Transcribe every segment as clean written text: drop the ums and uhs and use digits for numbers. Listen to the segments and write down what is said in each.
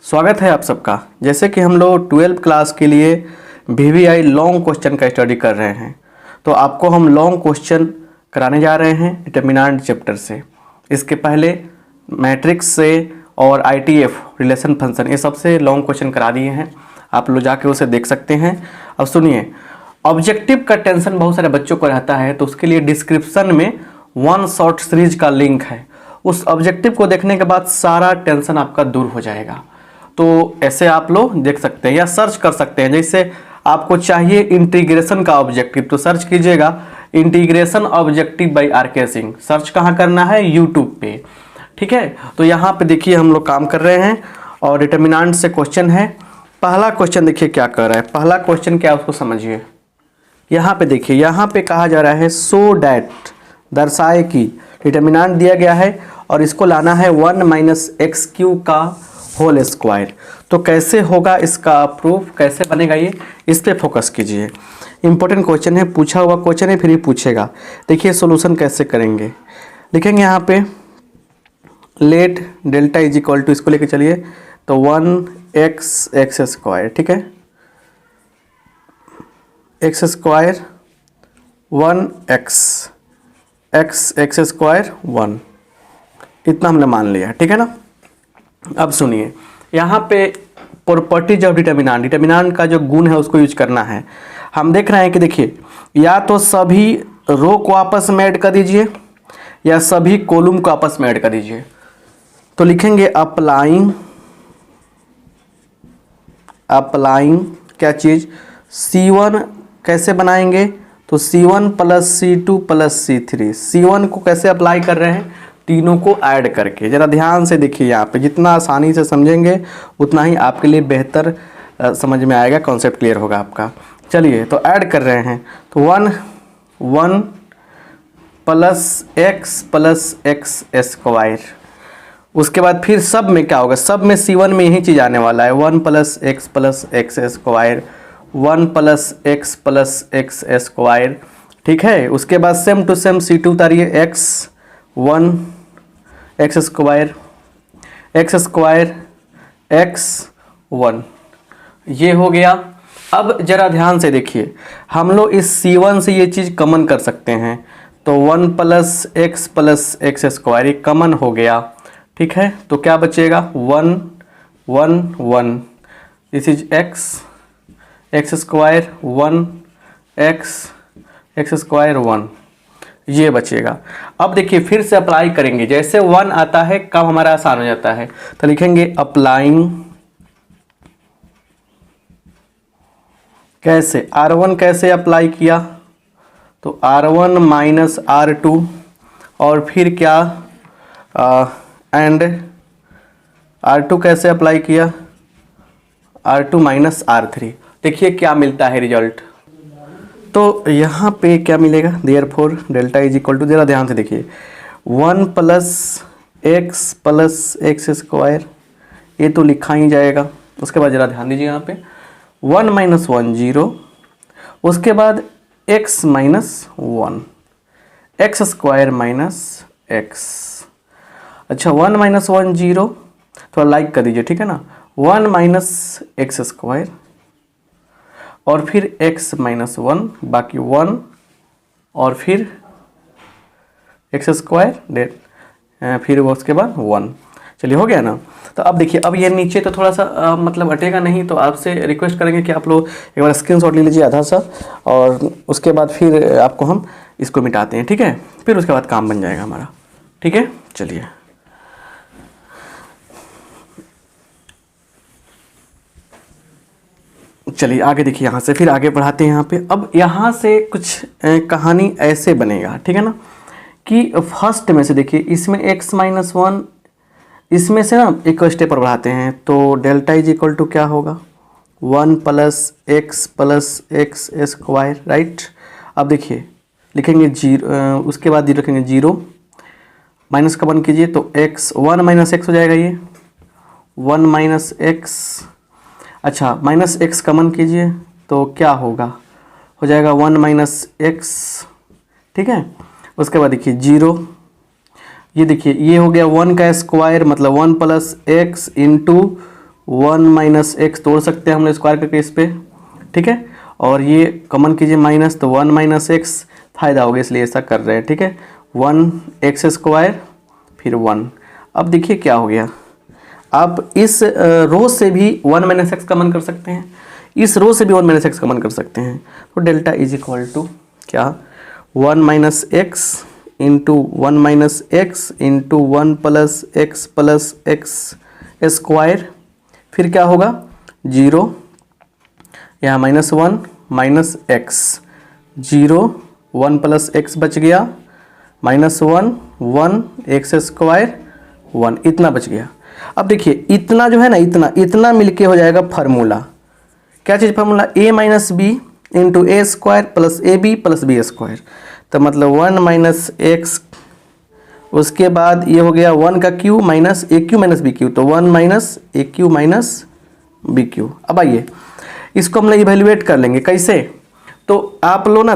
स्वागत है आप सबका। जैसे कि हम लोग 12th क्लास के लिए VVI लॉन्ग क्वेश्चन का स्टडी कर रहे हैं, तो आपको हम लॉन्ग क्वेश्चन कराने जा रहे हैं डिटरमिनेंट चैप्टर से। इसके पहले मैट्रिक्स से और ITF रिलेशन फंक्शन ये सबसे लॉन्ग क्वेश्चन करा दिए हैं, आप लोग जाके उसे देख सकते हैं। अब सुनिए, ऑब्जेक्टिव का टेंशन बहुत सारे बच्चों को रहता है, तो उसके लिए डिस्क्रिप्शन में वन शॉर्ट सीरीज का लिंक है। उस ऑब्जेक्टिव को देखने के बाद सारा टेंशन आपका दूर हो जाएगा। तो ऐसे आप लोग देख सकते हैं या सर्च कर सकते हैं। जैसे आपको चाहिए इंटीग्रेशन का ऑब्जेक्टिव, तो सर्च कीजिएगा integration objective by RK Singh. Search कहाँ करना है? यूट्यूब पे। ठीक है, तो यहाँ पे देखिए हम लोग काम कर रहे हैं और डिटरमिनेंट से क्वेश्चन है। पहला क्वेश्चन देखिए क्या कर रहा है। पहला क्वेश्चन क्या उसको समझिए। यहाँ पे देखिए, यहाँ पे कहा जा रहा है सो डैट, दर्शाए कि डिटरमिनेंट दिया गया है और इसको लाना है 1 - x³ का होल स्क्वायर। तो कैसे होगा इसका प्रूफ, कैसे बनेगा ये, इस पे फोकस कीजिए। इंपॉर्टेंट क्वेश्चन है, पूछा हुआ क्वेश्चन है, फिर ही पूछेगा। देखिए सोल्यूशन कैसे करेंगे। लिखेंगे यहाँ पे let delta is equal to, इसको लेके चलिए, तो 1x² ठीक है, x² 1x x² 1, इतना हमने मान लिया, ठीक है ना। अब सुनिए, यहाँ पे प्रॉपर्टीज ऑफ डिटरमिनेंट, डिटरमिनेंट का जो गुण है उसको यूज करना है। हम देख रहे हैं कि देखिए, या तो सभी रो को आपस में ऐड कर दीजिए या सभी कॉलम को आपस में ऐड कर दीजिए। तो लिखेंगे अप्लाइंग क्या चीज़, C1 कैसे बनाएंगे, तो C1 + C2 + C3। C1 को कैसे अप्लाई कर रहे हैं, तीनों को ऐड करके। ज़रा ध्यान से देखिए, यहाँ पे जितना आसानी से समझेंगे उतना ही आपके लिए बेहतर समझ में आएगा, कॉन्सेप्ट क्लियर होगा आपका। चलिए, तो ऐड कर रहे हैं, तो 1 + x + x²। उसके बाद फिर सब में क्या होगा, सब में C1 में यही चीज़ आने वाला है, 1 + x + x², 1 + x + x²। ठीक है, उसके बाद same to same C2 उतारिए, x1 x² x1, ये हो गया। अब जरा ध्यान से देखिए, हम लोग इस C1 से ये चीज़ कॉमन कर सकते हैं, तो 1 + x + x² ये कॉमन हो गया। ठीक है, तो क्या बचेगा, 1 1 1, दिस इज x² 1 x² 1, ये बचेगा। अब देखिए फिर से अप्लाई करेंगे, जैसे 1 आता है कब हमारा आसान हो जाता है, तो लिखेंगे अप्लाइंग कैसे, R1 कैसे अप्लाई किया, तो R1 - R2, और फिर क्या एंड R2 कैसे अप्लाई किया, R2 - R3। देखिए क्या मिलता है रिजल्ट। तो यहाँ पे क्या मिलेगा, therefore delta is equal to, जरा ध्यान से देखिए, 1 + x + x², ये तो लिखा ही जाएगा। उसके बाद जरा ध्यान दीजिए, यहाँ पे 1 - 1 0, उसके बाद x - 1 x² - x। अच्छा, 1 - 1 0, थोड़ा लाइक कर दीजिए, ठीक है ना, 1 - x², और फिर x - 1, बाकी 1, और फिर x², फिर वो उसके बाद 1। चलिए हो गया ना। तो अब देखिए, अब ये नीचे तो थोड़ा सा मतलब अटेगा नहीं, तो आपसे रिक्वेस्ट करेंगे कि आप लोग एक बार स्क्रीनशॉट ले लीजिए आधा सा, और उसके बाद फिर आपको हम इसको मिटाते हैं, ठीक है, फिर उसके बाद काम बन जाएगा हमारा। ठीक है, चलिए चलिए आगे देखिए, यहाँ से फिर आगे बढ़ाते हैं। यहाँ पे अब यहाँ से कुछ कहानी ऐसे बनेगा, ठीक है ना, कि फर्स्ट में से देखिए, इसमें x - 1, इसमें से ना एक स्टेप पर बढ़ाते हैं, तो डेल्टा इज इक्वल टू क्या होगा, 1 + x + x², राइट। अब देखिए लिखेंगे 0, उसके बाद 0 लिखेंगे, 0 माइनस का 1 कीजिए, तो x 1 - x हो जाएगा, ये 1 - x। अच्छा, -x कॉमन कीजिए, तो क्या होगा, हो जाएगा 1 - x, ठीक है। उसके बाद देखिए 0, ये देखिए ये हो गया 1 का स्क्वायर, मतलब 1 + x × 1 माइनस एक्स तोड़ सकते हैं हम लोग स्क्वायर करके इस पे, ठीक है। और ये कॉमन कीजिए माइनस, तो 1 माइनस एक्स फायदा होगा इसलिए ऐसा कर रहे हैं, ठीक है। 1 एक्स स्क्वायर फिर 1। अब देखिए क्या हो गया, आप इस रो से भी 1 माइनस एक्स कॉमन कर सकते हैं, इस रो से भी 1 माइनस एक्स कॉमन कर सकते हैं। तो डेल्टा इज इक्वल टू क्या, 1 minus x into 1 minus x into 1 plus x square, फिर क्या होगा 0, यहाँ -1 माइनस एक्स, 0 1 प्लस एक्स बच गया, -1 1 एक्स स्क्वायर 1, इतना बच गया। अब देखिए इतना जो है ना, इतना मिलके हो जाएगा फार्मूला, क्या चीज़ formula, a minus B into A square plus A B plus B square. तो मतलब 1 माइनस एक्स, उसके बाद ये हो गया 1 का क्यू माइनस ए क्यू माइनस बी क्यू, तो 1 माइनस ए क्यू माइनस बी क्यू। अब आइए इसको हम लोग इवेल्युएट कर लेंगे, कैसे, तो आप लोग ना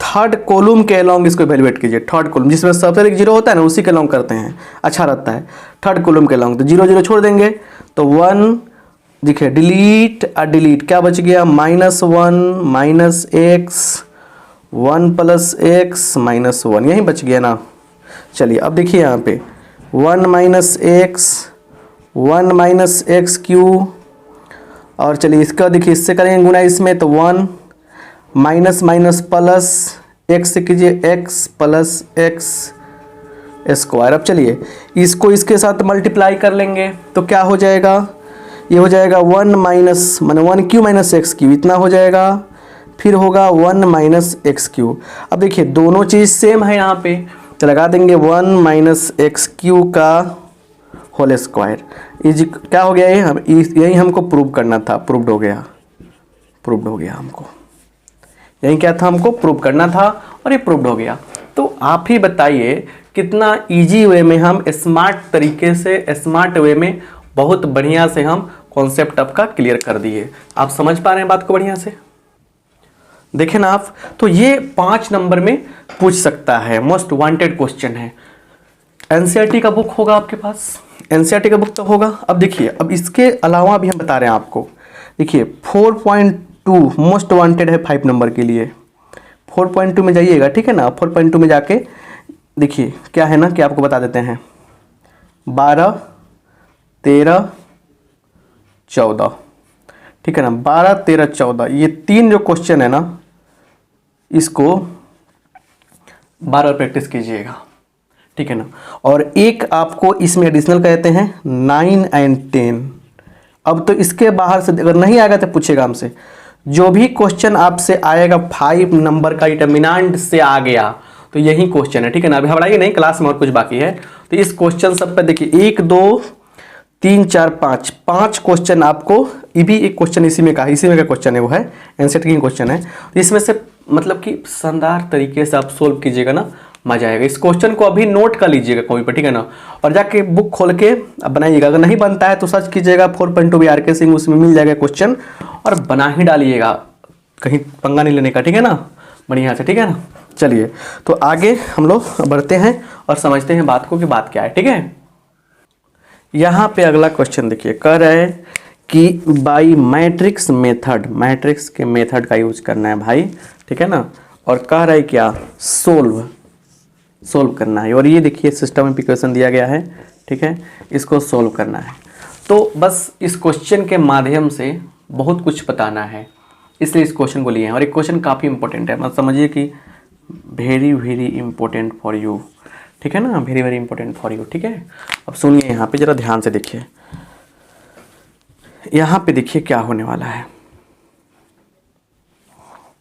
थर्ड कॉलम के अलोंग इसको इवेल्युएट कीजिए, थर्ड कॉलम जिसमें सबसे एक जीरो होता है ना उसी के अलोंग करते हैं, अच्छा रहता है। थर्ड कॉलम के अलोंग तो 0 0 छोड़ देंगे, तो 1 देखिए डिलीट डिलीट, क्या बच गया, -1 minus x 1 plus x minus 1, यही बच गया ना। चलिए अब देखिए यहाँ पे 1 माइनस एक्स क्यू, और चलिए इसका देखिए इससे करेंगे गुना इसमें, तो 1 माइनस माइनस प्लस एक्स से कीजिए एक्स प्लस एक्स स्क्वायर। अब चलिए इसको इसके साथ मल्टीप्लाई कर लेंगे तो क्या हो जाएगा, ये हो जाएगा 1 माइनस माने 1 क्यू माइनस एक्स क्यू, इतना हो जाएगा, फिर होगा 1 माइनस एक्स क्यू। अब देखिए दोनों चीज़ सेम है यहाँ पे, तो लगा देंगे 1 माइनस एक्स क्यू का होल स्क्वायर इज क्या हो गया, ये हम यही हमको प्रूव करना था, प्रूव्ड हो गया हमको, यही क्या था, हमको प्रूव करना था और ये प्रूव्ड हो गया। तो आप ही बताइए कितना इजी वे में हम स्मार्ट तरीके से, स्मार्ट वे में बहुत बढ़िया से हम कॉन्सेप्ट आपका क्लियर कर दिए। आप समझ पा रहे हैं बात को बढ़िया से, देखें ना आप। तो ये 5 नंबर में पूछ सकता है, मोस्ट वांटेड क्वेश्चन है। एनसीईआरटी का बुक होगा आपके पास, एनसीईआरटी का बुक तो होगा। अब देखिए अब इसके अलावा भी हम बता रहे हैं आपको, देखिए 4.2 मोस्ट वांटेड है 5 नंबर के लिए, 4.2 में जाइएगा, ठीक है ना। 4.2 में जाके देखिए क्या है ना कि आपको बता देते हैं 12 13 14, ठीक है ना, 12 13 14, ये 3 जो क्वेश्चन है ना इसको बार प्रैक्टिस कीजिएगा, ठीक है ना। और एक आपको इसमें एडिशनल कहते हैं 9 और 10। अब तो इसके बाहर से अगर नहीं आएगा तो पूछेगा हमसे, जो भी क्वेश्चन आपसे आएगा 5 नंबर का डिटरमिनेंट से आ गया तो यही क्वेश्चन है, ठीक है ना। अभी हमारा नहीं क्लास में और कुछ बाकी है, तो इस क्वेश्चन सब पे देखिए 1 2 3 4 5 क्वेश्चन आपको, ये भी एक क्वेश्चन इसी में का क्वेश्चन है, वो है एनसीईआरटी की क्वेश्चन है। तो इसमें से मतलब कि शानदार तरीके से आप सोल्व कीजिएगा ना, मजा आएगा। इस क्वेश्चन को अभी नोट कर लीजिएगा कहीं पर, ठीक है ना, और जाके बुक खोल के अब बनाइएगा। अगर नहीं बनता है तो सर्च कीजिएगा 4.2 भी आर के सिंह, उसमें मिल जाएगा क्वेश्चन, और बना ही डालिएगा, कहीं पंगा नहीं लेने का, ठीक है ना, बढ़िया से, ठीक है ना। चलिए तो आगे हम लोग बढ़ते हैं और समझते हैं बात को कि बात क्या है, ठीक है। यहाँ पे अगला क्वेश्चन देखिए, कह रहा है कि बाई मैट्रिक्स मेथड, मैट्रिक्स के मेथड का यूज करना है भाई, ठीक है ना। और कह रहा है क्या, सोल्व करना है। और ये देखिए सिस्टम इक्वेशन दिया गया है, ठीक है, इसको सोल्व करना है। तो बस इस क्वेश्चन के माध्यम से बहुत कुछ बताना है, इसलिए इस क्वेश्चन को लिए हैं। और एक क्वेश्चन काफ़ी इंपॉर्टेंट है, मतलब समझिए कि very very important for you, ठीक है ना, very very important for you, ठीक है। अब सुनिए यहाँ पे जरा ध्यान से देखिए, यहाँ पे देखिए क्या होने वाला है,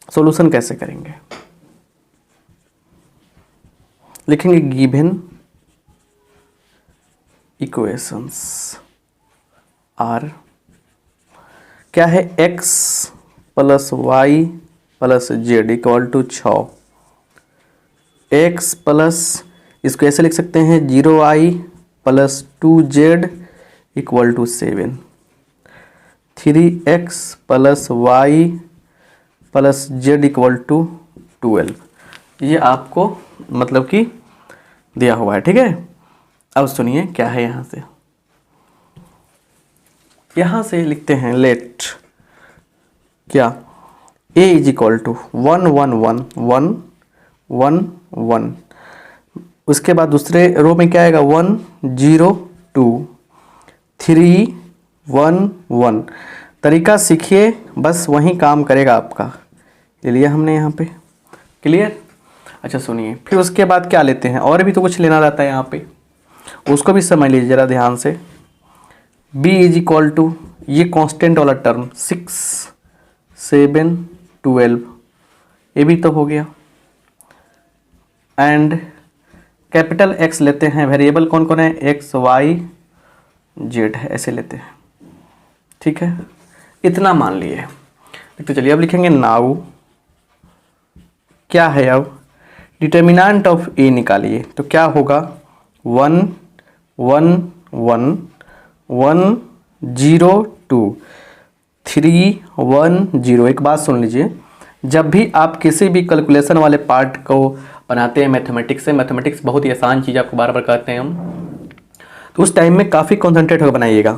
सॉल्यूशन कैसे करेंगे। लिखेंगे गिवन इक्वेशंस आर, क्या है, x plus y plus z equal to 6, x plus, इसको ऐसे लिख सकते हैं 0i plus 2z equal to 7, 3x plus y plus z equal to 12। ये आपको मतलब कि दिया हुआ है, ठीक है। अब सुनिए क्या है यहाँ से, यहाँ से लिखते हैं लेट क्या a इज इक्वल टू 1 1 1 1 1 1, उसके बाद दूसरे रो में क्या आएगा 1 0 2 3 1 1। तरीका सीखिए, बस वही काम करेगा आपका। ये लिया हमने यहाँ पे, क्लियर। अच्छा सुनिए, फिर उसके बाद क्या लेते हैं, और भी तो कुछ लेना रहता है यहाँ पे, उसको भी समझ लीजिए ज़रा ध्यान से। b इज इक्वल टू ये कांस्टेंट वाला टर्म 6 7 12, ये भी तो हो गया। एंड कैपिटल X लेते हैं, वेरिएबल कौन कौन है, x y z है, ऐसे लेते हैं, ठीक है। इतना मान लिए, तो चलिए अब लिखेंगे नाउ क्या है, अब डिटर्मिनेंट ऑफ a निकालिए। तो क्या होगा 1 1 1 1 0 2 3 1 0। एक बात सुन लीजिए, जब भी आप किसी भी कैलकुलेशन वाले पार्ट को बनाते हैं मैथमेटिक्स से, मैथमेटिक्स बहुत ही आसान चीज़ आपको बार बार कहते हैं हम, तो उस टाइम में काफ़ी कॉन्सेंट्रेट होकर बनाइएगा।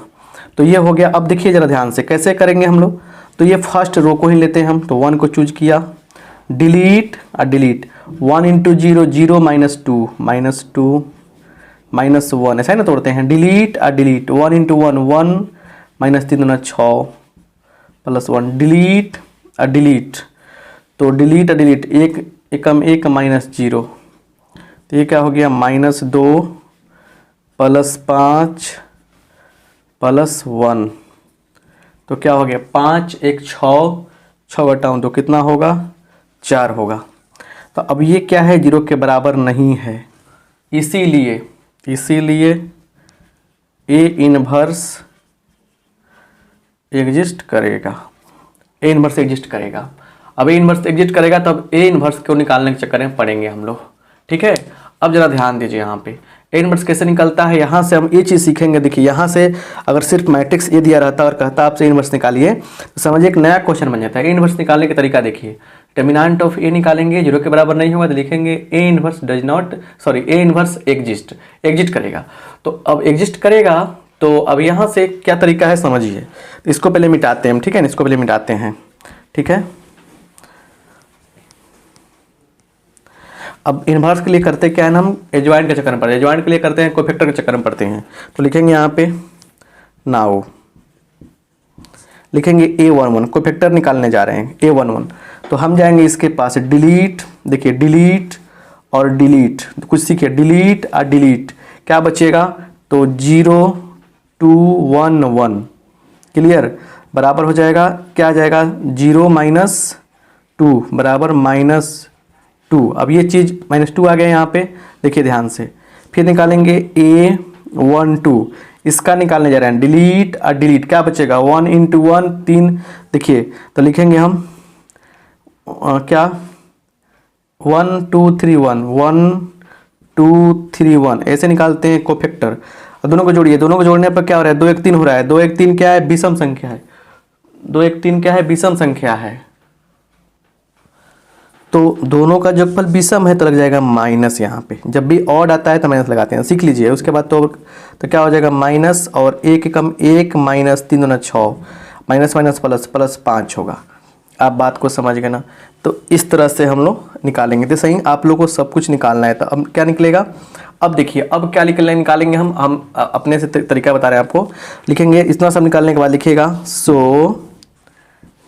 तो ये हो गया। अब देखिए ज़रा ध्यान से कैसे करेंगे हम लोग। तो ये फर्स्ट रो को ही लेते हैं हम, तो 1 को चूज किया, डिलीट और डिलीट 1 इंटू 0 0 -2 -2 -1, ऐसा ही ना तोड़ते हैं, डिलीट और डिलीट 1 इंटू 1 1 -3 6 +1, डिलीट और डिलीट, तो डिलीट और डिलीट एक एकम 1 -0, तो ये क्या हो गया -2 +5 +1, तो क्या हो गया 5 1 6 6 घटाऊँ तो कितना होगा 4 होगा। तो अब ये क्या है 0 के बराबर नहीं है, इसीलिए ए इनवर्स एग्जिस्ट करेगा, ए इनवर्स एग्जिस्ट करेगा। अब ए इनवर्स एग्जिस्ट करेगा तब ए इनवर्स को निकालने के चक्कर में पड़ेंगे हम लोग, ठीक है। अब जरा ध्यान दीजिए यहाँ पे ए इनवर्स कैसे निकलता है, यहाँ से हम ये चीज़ सीखेंगे। देखिए यहाँ से अगर सिर्फ मैट्रिक्स ए दिया रहता और कहता आपसे इनवर्स निकालिए, तो समझिए एक नया क्वेश्चन बन जाता है। ए इनवर्स निकालने का तरीका देखिए, डिटर्मिनेंट ऑफ ए निकालेंगे, 0 के बराबर नहीं होगा तो लिखेंगे A inverse does not, sorry A inverse exist करेगा। तो अब एग्जिस्ट करेगा, तो अब यहाँ से क्या तरीका है समझिए। तो इसको पहले मिटाते हैं हम, ठीक है, इसको पहले मिटाते हैं, ठीक है। अब इनवर्स के लिए करते क्या है ना, हम एडजॉइंट के चक्कर में पड़ते हैं, एडजॉइंट के लिए करते हैं कोफैक्टर के चक्कर में पड़ते हैं। तो लिखेंगे यहाँ पे नाउ, लिखेंगे A11, कोफैक्टर निकालने जा रहे हैं A11, तो हम जाएंगे इसके पास, डिलीट, देखिए डिलीट और डिलीट, कुछ सीखिए, डिलीट और डिलीट, क्या बचेगा, तो 0 2 1 1, क्लियर, बराबर हो जाएगा, क्या आ जाएगा 0 -2 बराबर -2। अब ये चीज़ -2 आ गया यहाँ पे, देखिए ध्यान से। फिर निकालेंगे A12, इसका निकालने जा रहे हैं, डिलीट और डिलीट, क्या बचेगा 1 इंटू 1 3, देखिए तो लिखेंगे हम क्या 1 2 3 1 1 2 3 1, ऐसे निकालते हैं कोफैक्टर। दोनों को जोड़िए, दोनों को जोड़ने पर क्या हो रहा है 2 1 3 हो रहा है, 2 1 3 क्या है विषम संख्या है, 2 1 3 क्या है विषम संख्या है, तो दोनों का जोगफल विषम है तो लग जाएगा माइनस। यहाँ पे जब भी ऑड आता है तो माइनस लगाते हैं, सीख लीजिए। उसके बाद तो क्या हो जाएगा माइनस, और 1 एकम 1 -3 दूना 6, माइनस माइनस प्लस प्लस 5 होगा। आप बात को समझ गए ना। तो इस तरह से हम लोग निकालेंगे, तो सही आप लोग को सब कुछ निकालना है। तो अब क्या निकलेगा, अब देखिए अब क्या निकालेंगे हम अपने से तरीका बता रहे हैं आपको। लिखेंगे इतना सब निकालने के बाद लिखिएगा सो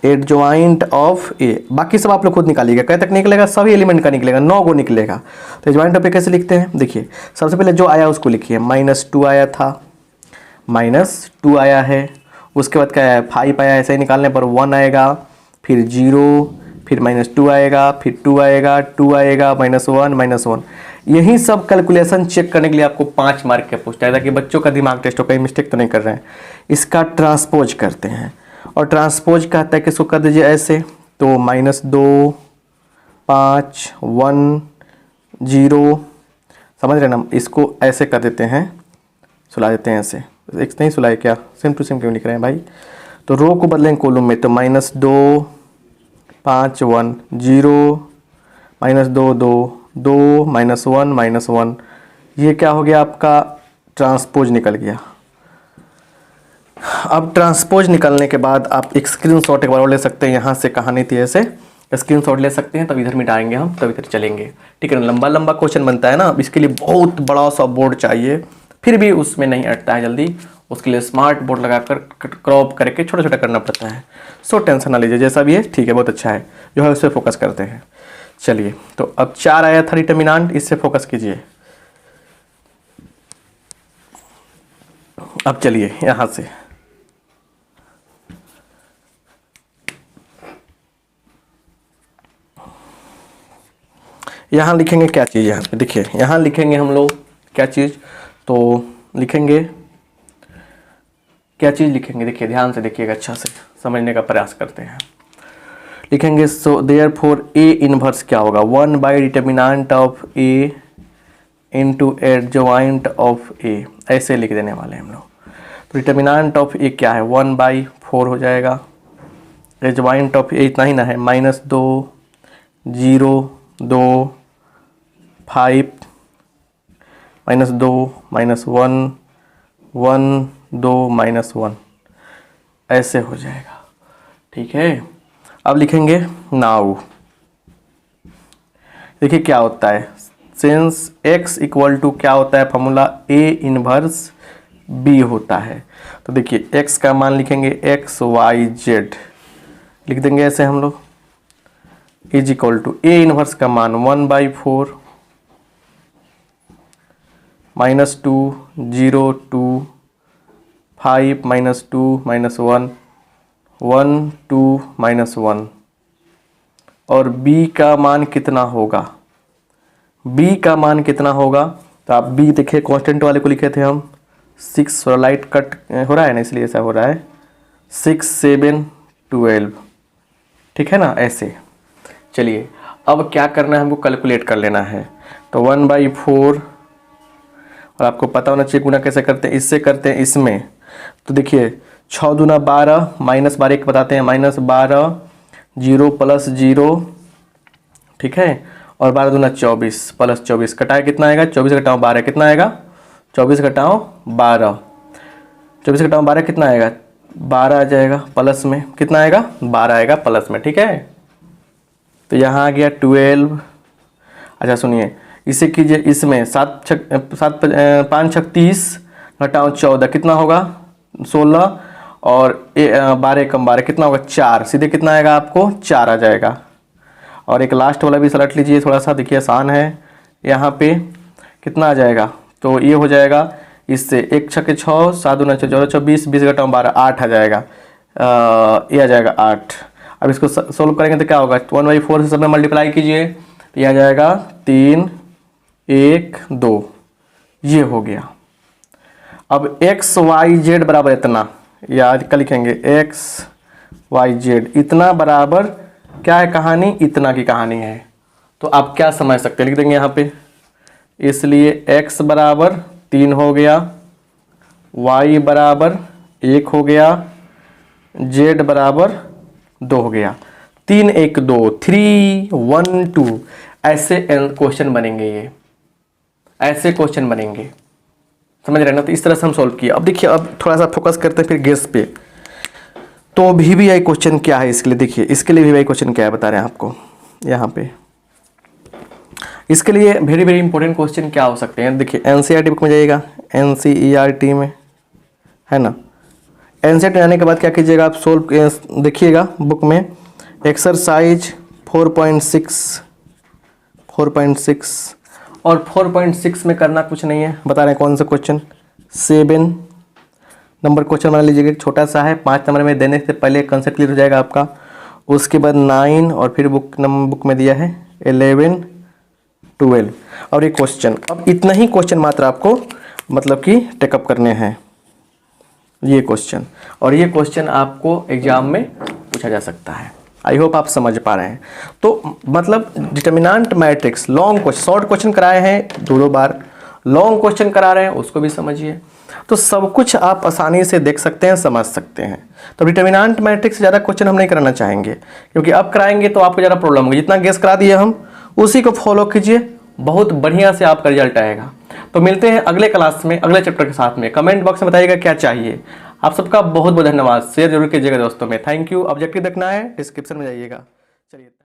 एडजॉइंट ऑफ ए, बाकी सब आप लोग खुद निकालिएगा, कहीं तक निकलेगा सभी एलिमेंट का निकलेगा, 9 को निकलेगा। तो एडजॉइंट ऑफ ए कैसे लिखते हैं, देखिए सबसे पहले जो आया उसको लिखिए, -2 आया था, -2 आया है, उसके बाद क्या आया 5 आया, ऐसे ही निकालने पर 1 आएगा, फिर 0, फिर -2 आएगा, फिर 2 आएगा, 2 आएगा, -1 -1। यही सब कैलकुलेशन चेक करने के लिए आपको 5 मार्क का पूछता है, ताकि बच्चों का दिमाग टेस्ट हो, कहीं मिस्टेक तो नहीं कर रहे हैं। इसका ट्रांसपोज करते हैं, और ट्रांसपोज कहता है कि इसको कर दीजिए ऐसे, तो -2 5 1 0, समझ रहे ना, इसको ऐसे कर देते हैं, सुला देते हैं ऐसे, एक नहीं सुलाए क्या, सेम टू सेम क्यों लिख रहे हैं भाई। तो रो को बदलेंगे कॉलम में, तो -2 5 1 0 -2 2 2 -1 -1, ये क्या हो गया आपका ट्रांसपोज निकल गया। अब ट्रांसपोज निकलने के बाद आप एक स्क्रीनशॉट एक बार और ले सकते हैं, यहाँ से कहानी थी ऐसे स्क्रीनशॉट ले सकते हैं, तब इधर मिटाएंगे हम, तब इधर चलेंगे। ठीक है ना, लंबा लंबा क्वेश्चन बनता है ना, अब इसके लिए बहुत बड़ा सा बोर्ड चाहिए, फिर भी उसमें नहीं अटता है जल्दी, उसके लिए स्मार्ट बोर्ड लगाकर क्रॉप करके छोटा छोटा करना पड़ता है। सो टेंशन ना लीजिए, जैसा भी है ठीक है, बहुत अच्छा है, जो है उस पर फोकस करते हैं। चलिए, तो अब 4 आया था डिटर्मिनेंट, इससे फोकस कीजिए। अब चलिए यहाँ से यहाँ लिखेंगे क्या चीज़, यहाँ पे देखिए, यहाँ लिखेंगे हम लोग क्या चीज़, तो लिखेंगे क्या चीज़ लिखेंगे, देखिए ध्यान से देखिएगा, अच्छा से समझने का प्रयास करते हैं। लिखेंगे सो देयरफॉर ए इनवर्स क्या होगा, 1 by determinant of A into adjoint of A, ऐसे लिख देने वाले हैं हम लोग। तो डिटर्मिनेंट ऑफ ए क्या है, 1/4 हो जाएगा, एडजॉइंट ऑफ ए इतना ही ना है, -2 0 2 5 -2 -1 1 2 -1, ऐसे हो जाएगा। ठीक है, अब लिखेंगे नाउ, देखिए क्या होता है, सिंस x इक्वल टू क्या होता है फॉर्मूला, ए इनवर्स b होता है। तो देखिए x का मान लिखेंगे x y z, लिख देंगे ऐसे हम लोग, is equal to a inverse का मान 1/4 -2 0 2 5 -2 -1 1 2 -1, और b का मान कितना होगा, b का मान कितना होगा, तो आप b देखिए कांस्टेंट वाले को लिखे थे हम 6, लाइट कट हो रहा है ना इसलिए ऐसा हो रहा है, 6 7 12, ठीक है ना, ऐसे। चलिए अब क्या करना है, हमको कैलकुलेट कर लेना है, तो 1/4, और आपको पता होना चाहिए गुना कैसे करते हैं, इससे करते हैं इसमें, तो देखिए 6 दूना 12 -12 एक बताते हैं, -12 0 + 0, ठीक है, और 12 दूना 24 + 24 कटाए कितना आएगा, 24 घटाओ 12 कितना आएगा, 24 घटाओ 12, 24 घटाओ 12 कितना आएगा, 12 आ जाएगा, प्लस में कितना आएगा, 12 आएगा प्लस में। ठीक है, तो यहाँ आ गया 12। अच्छा सुनिए, इसे कीजिए इसमें 5 छक 30 घटाओ 14 कितना होगा, 16, और 12 कम 12 कितना होगा, 4, सीधे कितना आएगा आपको, 4 आ जाएगा। और एक लास्ट वाला भी सलट लीजिए, थोड़ा सा देखिए आसान है, यहाँ पे कितना आ जाएगा, तो ये हो जाएगा इससे 1 छक्के 6 7 दूना 14 24 20 घटाओ 12 8 आ जाएगा, ये आ जाएगा 8। अब इसको सोल्व करेंगे तो क्या होगा, 1/4 से सब में मल्टीप्लाई कीजिए, तो ये आ जाएगा 3 1 2, ये हो गया। अब x y z बराबर इतना, याद का लिखेंगे x y z इतना बराबर क्या है, कहानी इतना की कहानी है। तो आप क्या समझ सकते हैं, लिख देंगे यहाँ पे, इसलिए x बराबर 3 हो गया, y बराबर 1 हो गया, z बराबर 2 हो गया, 3 1 2 3 1 2, ऐसे क्वेश्चन बनेंगे, ये ऐसे क्वेश्चन बनेंगे, समझ रहे हैं ना। तो इस तरह से हम सॉल्व किया। अब देखिए, अब थोड़ा सा फोकस करते हैं फिर गेस पे। तो VBI क्वेश्चन क्या है इसके लिए, देखिए इसके लिए VBI क्वेश्चन क्या है बता रहे हैं आपको यहाँ पे। इसके लिए वेरी वेरी इंपॉर्टेंट क्वेश्चन क्या हो सकते हैं, देखिए NCERT बुक में जाइएगा, NCERT में है ना, NCERT जाने के बाद क्या कीजिएगा आप, सोल्व देखिएगा बुक में, एक्सरसाइज 4.6 और 4.6 में करना कुछ नहीं है, बता रहे हैं कौन सा क्वेश्चन, 7 नंबर क्वेश्चन बना लीजिएगा, छोटा सा है, 5 नंबर में देने से पहले कंसेप्ट क्लियर हो जाएगा आपका। उसके बाद 9 और फिर बुक में दिया है 11 12 और एक क्वेश्चन। अब इतना ही क्वेश्चन मात्र आपको मतलब कि टेकअप करने हैं ये क्वेश्चन, और ये क्वेश्चन आपको एग्जाम में पूछा जा सकता है। आई होप आप समझ पा रहे हैं। तो मतलब determinant matrix long question, short question कराए हैं 2 बार, लॉन्ग क्वेश्चन करा रहे हैं उसको भी समझिए। तो सब कुछ आप आसानी से देख सकते हैं, समझ सकते हैं। तो डिटर्मिनेंट मैट्रिक्स से ज़्यादा क्वेश्चन हम नहीं कराना चाहेंगे, क्योंकि अब कराएंगे तो आपको ज़्यादा प्रॉब्लम होगी। जितना गेस करा दिए हम उसी को फॉलो कीजिए, बहुत बढ़िया से आपका रिजल्ट आएगा। तो मिलते हैं अगले क्लास में अगले चैप्टर के साथ में। कमेंट बॉक्स में बताइएगा क्या चाहिए, आप सबका बहुत बहुत धन्यवाद। शेयर जरूर कीजिएगा दोस्तों में। Thank you. ऑब्जेक्टिव देखना है डिस्क्रिप्शन में जाइएगा। चलिए।